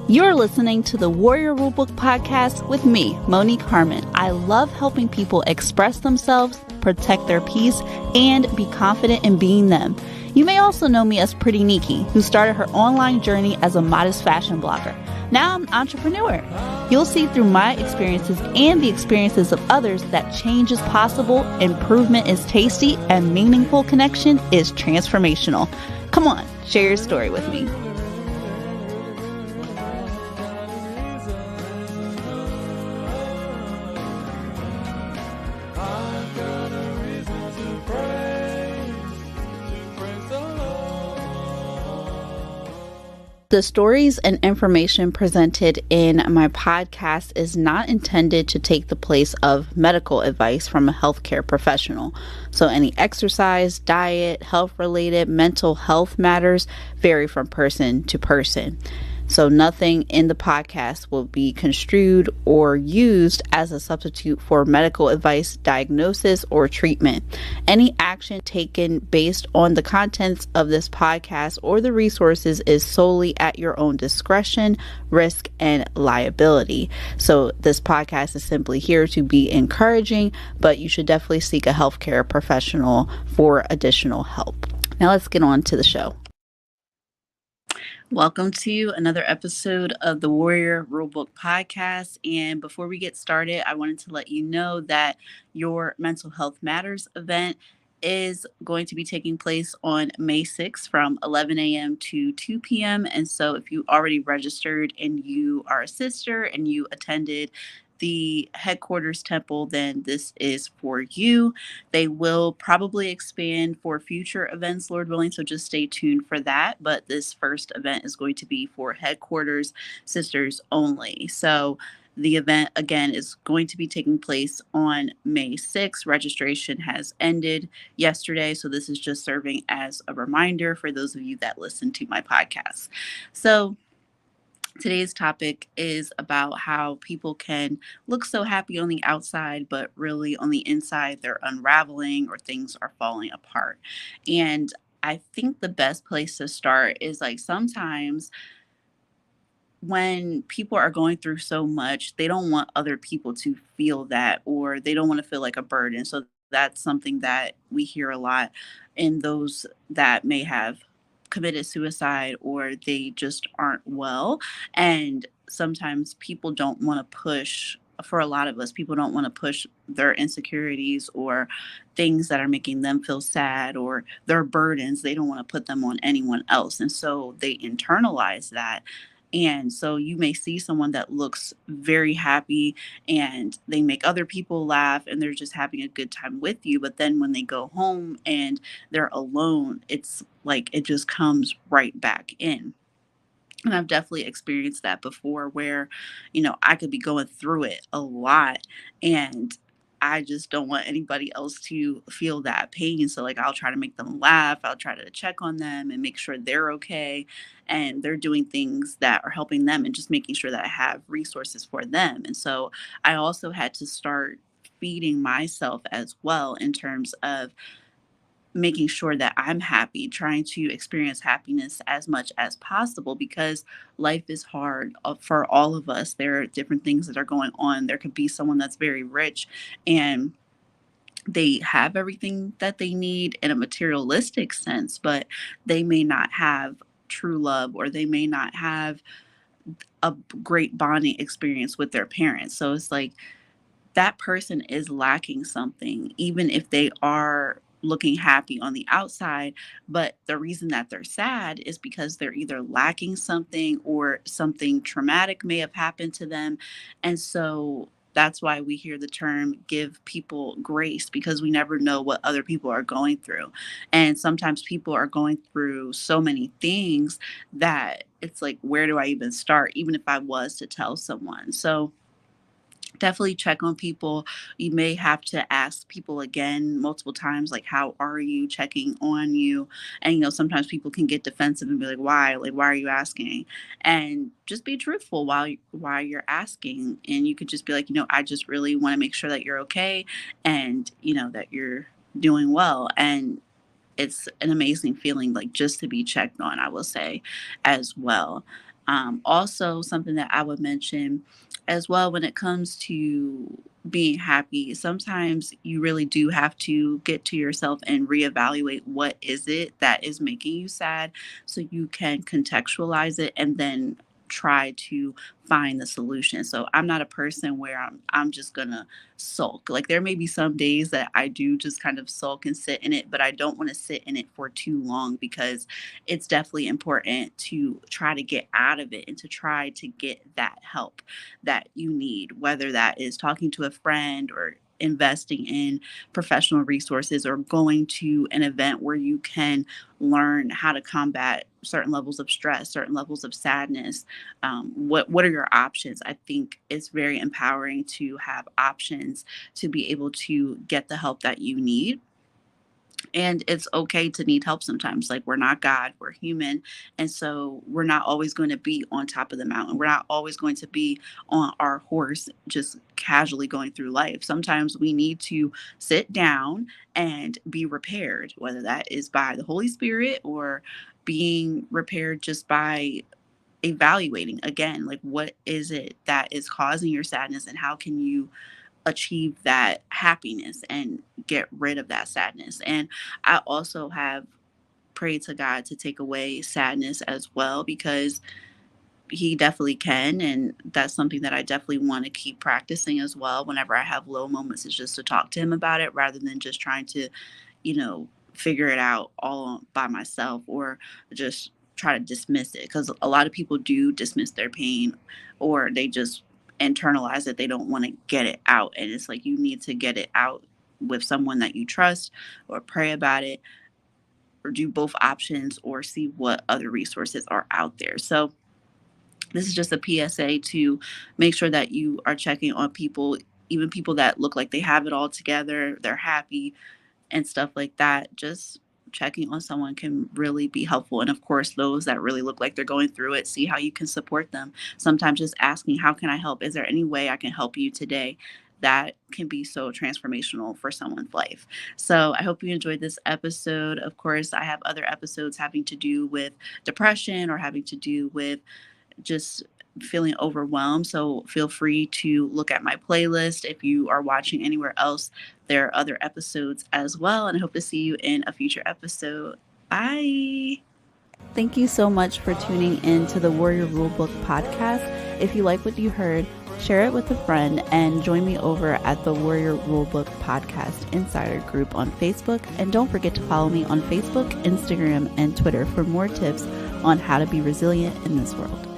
You're listening to the Warrior Rulebook Podcast with me, Monique Harmon. I love helping people express themselves, protect their peace, and be confident in being them. You may also know me as Pretty Nikki, who started her online journey as a modest fashion blogger. Now I'm an entrepreneur. You'll see through my experiences and the experiences of others that change is possible, improvement is tasty, and meaningful connection is transformational. Come on, share your story with me. The stories and information presented in my podcast is not intended to take the place of medical advice from a healthcare professional. So any exercise, diet, health-related, mental health matters vary from person to person. So nothing in the podcast will be construed or used as a substitute for medical advice, diagnosis, or treatment. Any action taken based on the contents of this podcast or the resources is solely at your own discretion, risk, and liability. So this podcast is simply here to be encouraging, but you should definitely seek a healthcare professional for additional help. Now let's get on to the show. Welcome to another episode of the Warrior Rulebook Podcast. And before we get started, I wanted to let you know that your Mental Health Matters event is going to be taking place on May 6th from 11 a.m. to 2 p.m. And so if you already registered and you are a sister and you attended the headquarters temple, then this is for you. They will probably expand for future events, Lord willing, so just stay tuned for that. But this first event is going to be for headquarters sisters only. So the event, again, is going to be taking place on May 6th. Registration has ended yesterday, so this is just serving as a reminder for those of you that listen to my podcast. So today's topic is about how people can look so happy on the outside, but really on the inside, they're unraveling or things are falling apart. And I think the best place to start is like sometimes when people are going through so much, they don't want other people to feel that, or they don't want to feel like a burden. So that's something that we hear a lot in those that may have committed suicide or they just aren't well. And sometimes people don't want to push, for a lot of us, people don't want to push their insecurities or things that are making them feel sad or their burdens. They don't want to put them on anyone else. And so they internalize that. And so you may see someone that looks very happy and they make other people laugh and they're just having a good time with you. But then when they go home and they're alone, it's like it just comes right back in. And I've definitely experienced that before where, I could be going through it a lot and I just don't want anybody else to feel that pain. So, like, I'll try to make them laugh. I'll try to check on them and make sure they're okay and they're doing things that are helping them and just making sure that I have resources for them. And so I also had to start feeding myself as well in terms of making sure that I'm happy, trying to experience happiness as much as possible because life is hard for all of us. There are different things that are going on. There could be someone that's very rich and they have everything that they need in a materialistic sense, but they may not have true love or they may not have a great bonding experience with their parents. So it's like that person is lacking something, even if they are looking happy on the outside. But the reason that they're sad is because they're either lacking something or something traumatic may have happened to them. And so that's why we hear the term give people grace because we never know what other people are going through. And sometimes people are going through so many things that it's like, where do I even start, even if I was to tell someone? So definitely check on people. You may have to ask people again multiple times, like, how are you, checking on you? And, sometimes people can get defensive and be like, why? Like, why are you asking? And just be truthful while you're asking. And you could just be like, I just really want to make sure that you're okay and, that you're doing well. And it's an amazing feeling, like, just to be checked on, I will say as well. Also, something that I would mention as well when it comes to being happy, sometimes you really do have to get to yourself and reevaluate what is it that is making you sad so you can contextualize it and then try to find the solution. So I'm not a person where I'm just gonna sulk. Like there may be some days that I do just kind of sulk and sit in it, but I don't want to sit in it for too long because it's definitely important to try to get out of it and to try to get that help that you need, whether that is talking to a friend or investing in professional resources or going to an event where you can learn how to combat certain levels of stress, certain levels of sadness. What are your options? I think it's very empowering to have options to be able to get the help that you need, and it's okay to need help sometimes. Like, we're not God, we're human. And so we're not always going to be on top of the mountain. We're not always going to be on our horse, just casually going through life. Sometimes we need to sit down and be repaired, whether that is by the Holy Spirit or being repaired just by evaluating again, like, what is it that is causing your sadness and how can you achieve that happiness and get rid of that sadness. And I also have prayed to God to take away sadness as well because he definitely can. And that's something that I definitely want to keep practicing as well. Whenever I have low moments, is just to talk to him about it rather than just trying to, figure it out all by myself or just try to dismiss it. Because a lot of people do dismiss their pain or they just internalize it. They don't want to get it out. And it's like you need to get it out with someone that you trust or pray about it or do both options or see what other resources are out there. So this is just a PSA to make sure that you are checking on people, even people that look like they have it all together, they're happy and stuff like that. Just checking on someone can really be helpful. And of course, those that really look like they're going through it, see how you can support them. Sometimes just asking, how can I help? Is there any way I can help you today? That can be so transformational for someone's life. So I hope you enjoyed this episode. Of course, I have other episodes having to do with depression or having to do with just feeling overwhelmed. So feel free to look at my playlist. If you are watching anywhere else, there are other episodes as well. And I hope to see you in a future episode. Bye. Thank you so much for tuning in to the Warrior Rulebook podcast. If you like what you heard, share it with a friend and join me over at the Warrior Rulebook Podcast Insider Group on Facebook. And don't forget to follow me on Facebook, Instagram, and Twitter for more tips on how to be resilient in this world.